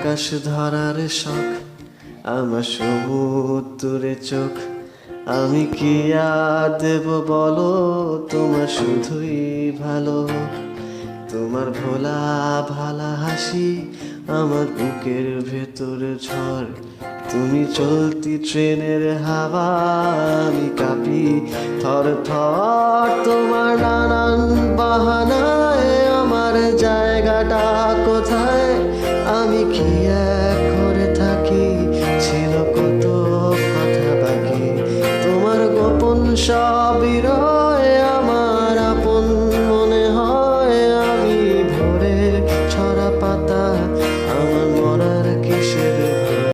আকাশ ধরার শখ, আমার সমুদ্রে চোখ। আমি কি আর দেব বলো, তোমার শুধুই ভালো হোক। তোমার ভোলা ভালা হাসি আমার বুকের ভেতরে ঝড়। তুমি চলতি ট্রেনের হাওয়া, আমি কাঁপি থর থর। তোমার নানান বাহানায় আমার জায়গাটা কোথায়, আমি কি